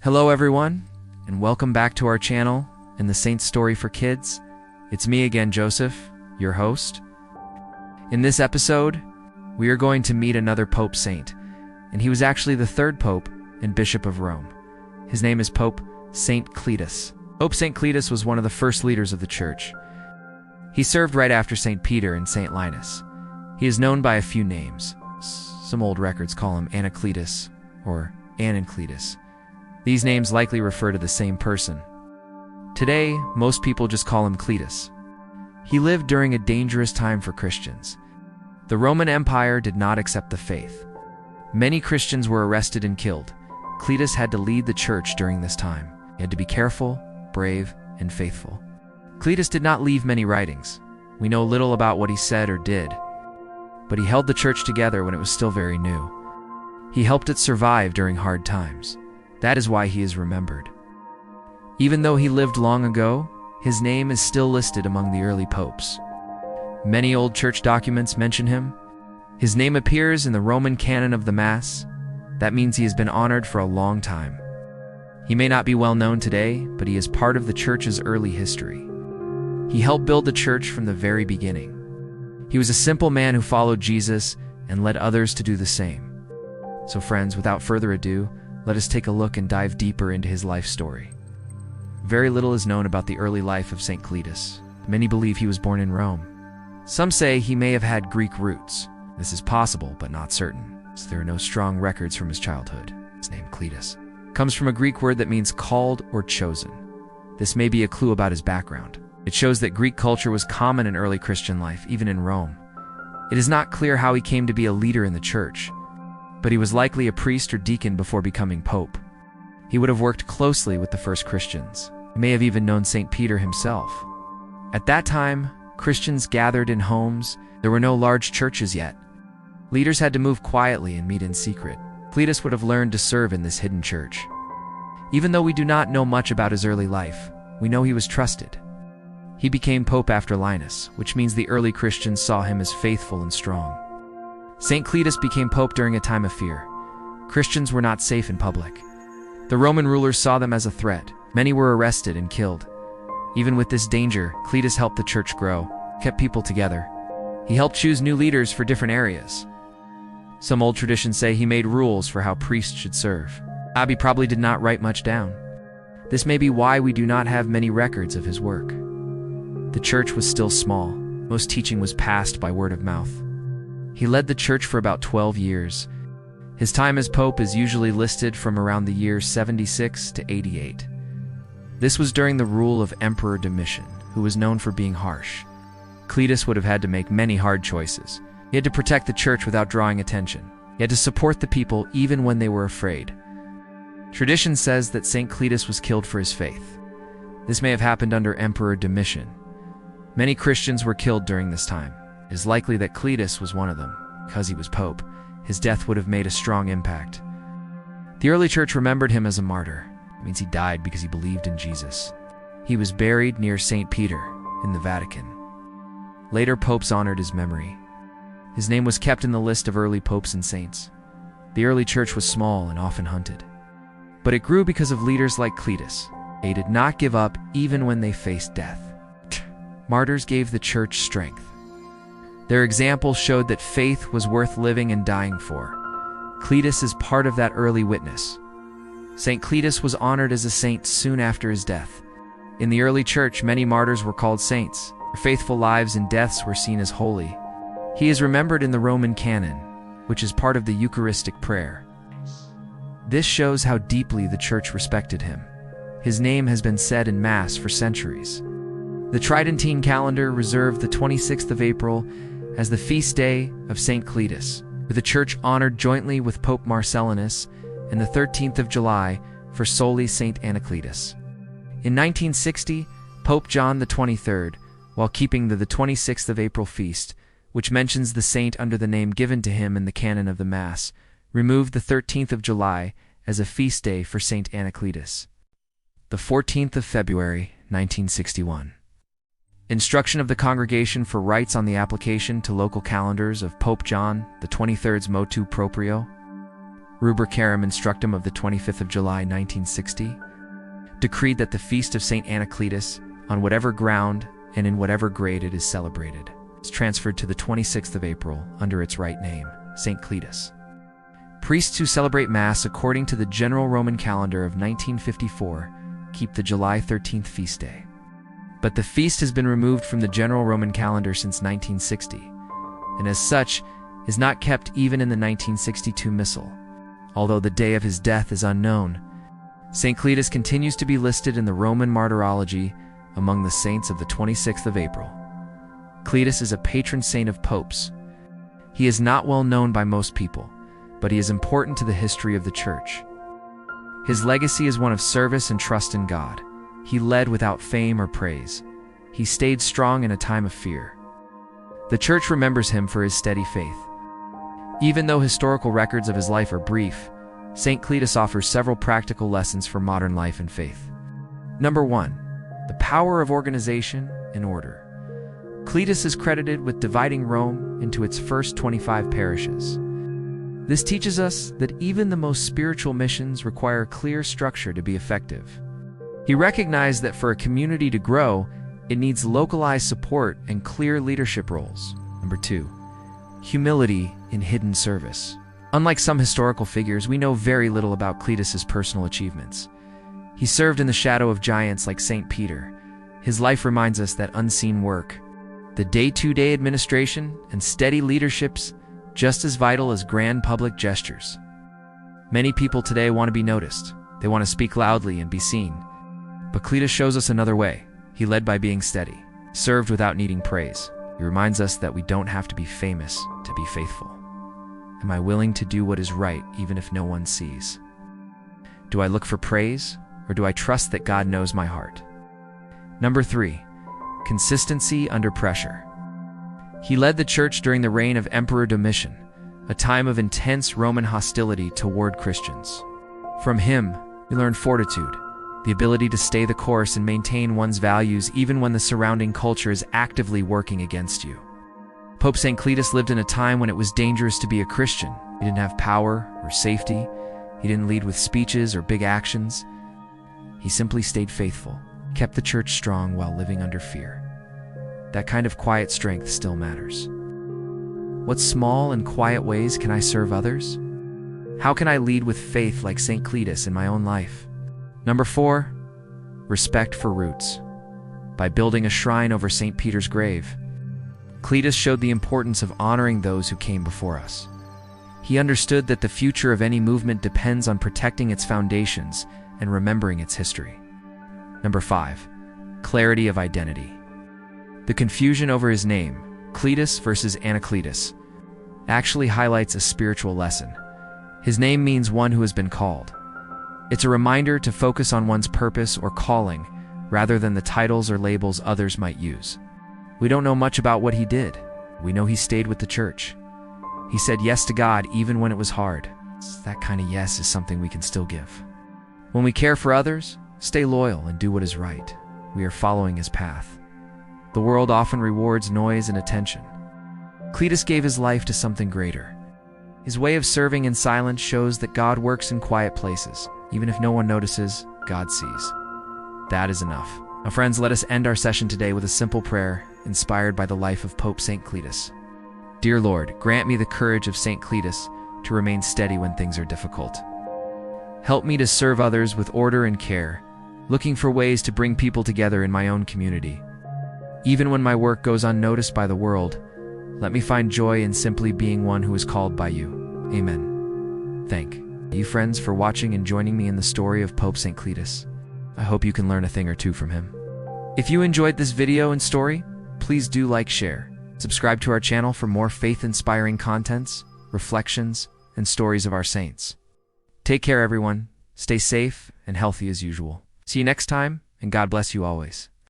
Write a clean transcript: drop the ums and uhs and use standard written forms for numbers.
Hello everyone, and welcome back to our channel and the Saint Story for Kids. It's me again, Joseph, your host. In this episode, we are going to meet another Pope Saint, and he was actually the third Pope and Bishop of Rome. His name is Pope Saint Cletus. Pope Saint Cletus was one of the first leaders of the Church. He served right after St. Peter and St. Linus. He is known by a few names. Some old records call him Anacletus or Anacletus. These names likely refer to the same person. Today, most people just call him Cletus. He lived during a dangerous time for Christians. The Roman Empire did not accept the faith. Many Christians were arrested and killed. Cletus had to lead the Church during this time. He had to be careful, brave, and faithful. Cletus did not leave many writings. We know little about what he said or did, but he held the Church together when it was still very new. He helped it survive during hard times. That is why he is remembered. Even though he lived long ago, his name is still listed among the early popes. Many old church documents mention him. His name appears in the Roman canon of the Mass. That means he has been honored for a long time. He may not be well known today, but he is part of the Church's early history. He helped build the Church from the very beginning. He was a simple man who followed Jesus and led others to do the same. So friends, without further ado, let us take a look and dive deeper into his life story. Very little is known about the early life of St. Cletus. Many believe he was born in Rome. Some say he may have had Greek roots. This is possible, but not certain, as there are no strong records from his childhood. His name, Cletus, comes from a Greek word that means called or chosen. This may be a clue about his background. It shows that Greek culture was common in early Christian life, even in Rome. It is not clear how he came to be a leader in the Church, but he was likely a priest or deacon before becoming pope. He would have worked closely with the first Christians. He may have even known St. Peter himself. At that time, Christians gathered in homes. There were no large churches yet. Leaders had to move quietly and meet in secret. Cletus would have learned to serve in this hidden church. Even though we do not know much about his early life, we know he was trusted. He became pope after Linus, which means the early Christians saw him as faithful and strong. St. Cletus became pope during a time of fear. Christians were not safe in public. The Roman rulers saw them as a threat. Many were arrested and killed. Even with this danger, Cletus helped the Church grow, kept people together. He helped choose new leaders for different areas. Some old traditions say he made rules for how priests should serve. He probably did not write much down. This may be why we do not have many records of his work. The Church was still small. Most teaching was passed by word of mouth. He led the Church for about 12 years. His time as pope is usually listed from around the year 76 to 88. This was during the rule of Emperor Domitian, who was known for being harsh. Cletus would have had to make many hard choices. He had to protect the Church without drawing attention. He had to support the people even when they were afraid. Tradition says that St. Cletus was killed for his faith. This may have happened under Emperor Domitian. Many Christians were killed during this time. It is likely that Cletus was one of them. Because he was pope, his death would have made a strong impact. The early Church remembered him as a martyr. It means he died because he believed in Jesus. He was buried near St. Peter in the Vatican. Later popes honored his memory. His name was kept in the list of early popes and saints. The early Church was small and often hunted. But it grew because of leaders like Cletus. They did not give up even when they faced death. Martyrs gave the Church strength. Their example showed that faith was worth living and dying for. Cletus is part of that early witness. St. Cletus was honored as a saint soon after his death. In the early Church, many martyrs were called saints. Their faithful lives and deaths were seen as holy. He is remembered in the Roman canon, which is part of the Eucharistic prayer. This shows how deeply the Church respected him. His name has been said in Mass for centuries. The Tridentine calendar reserved the 26th of April as the feast day of St. Cletus, with the Church honored jointly with Pope Marcellinus, and the 13th of July for solely St. Anacletus. In 1960, Pope John XXIII, while keeping the 26th of April feast, which mentions the saint under the name given to him in the canon of the Mass, removed the 13th of July as a feast day for St. Anacletus. The 14th of February, 1961. Instruction of the Congregation for Rites on the application to local calendars of Pope John XXIII's motu proprio. Rubricarum Instructum of the 25th of July 1960, decreed that the feast of St. Anacletus, on whatever ground and in whatever grade it is celebrated, is transferred to the 26th of April under its right name, St. Cletus. Priests who celebrate Mass according to the general Roman calendar of 1954 keep the July 13th feast day. But the feast has been removed from the general Roman calendar since 1960, and as such is not kept even in the 1962 Missal. Although the day of his death is unknown, St. Cletus continues to be listed in the Roman Martyrology among the saints of the 26th of April. Cletus is a patron saint of popes. He is not well known by most people, but he is important to the history of the Church. His legacy is one of service and trust in God. He led without fame or praise. He stayed strong in a time of fear. The Church remembers him for his steady faith. Even though historical records of his life are brief, St. Cletus offers several practical lessons for modern life and faith. Number 1. The power of organization and order. Cletus is credited with dividing Rome into its first 25 parishes. This teaches us that even the most spiritual missions require clear structure to be effective. He recognized that for a community to grow, it needs localized support and clear leadership roles. Number 2. Humility in hidden service. Unlike some historical figures, we know very little about Cletus's personal achievements. He served in the shadow of giants like St. Peter. His life reminds us that unseen work, the day-to-day administration, and steady leadership's just as vital as grand public gestures. Many people today want to be noticed. They want to speak loudly and be seen. But Cletus shows us another way. He led by being steady, served without needing praise. He reminds us that we don't have to be famous to be faithful. Am I willing to do what is right even if no one sees? Do I look for praise, or do I trust that God knows my heart? Number 3. Consistency under pressure. He led the Church during the reign of Emperor Domitian, a time of intense Roman hostility toward Christians. From him, we learn fortitude, the ability to stay the course and maintain one's values even when the surrounding culture is actively working against you. Pope Saint Cletus lived in a time when it was dangerous to be a Christian. He didn't have power or safety. He didn't lead with speeches or big actions. He simply stayed faithful, kept the Church strong while living under fear. That kind of quiet strength still matters. What small and quiet ways can I serve others? How can I lead with faith like St. Cletus in my own life? Number 4. Respect for roots. By building a shrine over St. Peter's grave, Cletus showed the importance of honoring those who came before us. He understood that the future of any movement depends on protecting its foundations and remembering its history. Number 5. Clarity of identity. The confusion over his name, Cletus versus Anacletus, actually highlights a spiritual lesson. His name means one who has been called. It's a reminder to focus on one's purpose or calling rather than the titles or labels others might use. We don't know much about what he did. We know he stayed with the Church. He said yes to God even when it was hard. That kind of yes is something we can still give. When we care for others, stay loyal and do what is right. We are following his path. The world often rewards noise and attention. Cletus gave his life to something greater. His way of serving in silence shows that God works in quiet places. Even if no one notices, God sees. That is enough. Now, friends, let us end our session today with a simple prayer inspired by the life of Pope Saint Cletus. Dear Lord, grant me the courage of St. Cletus to remain steady when things are difficult. Help me to serve others with order and care, looking for ways to bring people together in my own community. Even when my work goes unnoticed by the world, let me find joy in simply being one who is called by you. Amen. Thank you, friends, for watching and joining me in the story of Pope Saint Cletus. I hope you can learn a thing or two from him. If you enjoyed this video and story, please do like, share, subscribe to our channel for more faith-inspiring contents, reflections, and stories of our saints. Take care, everyone. Stay safe and healthy as usual. See you next time, and God bless you always.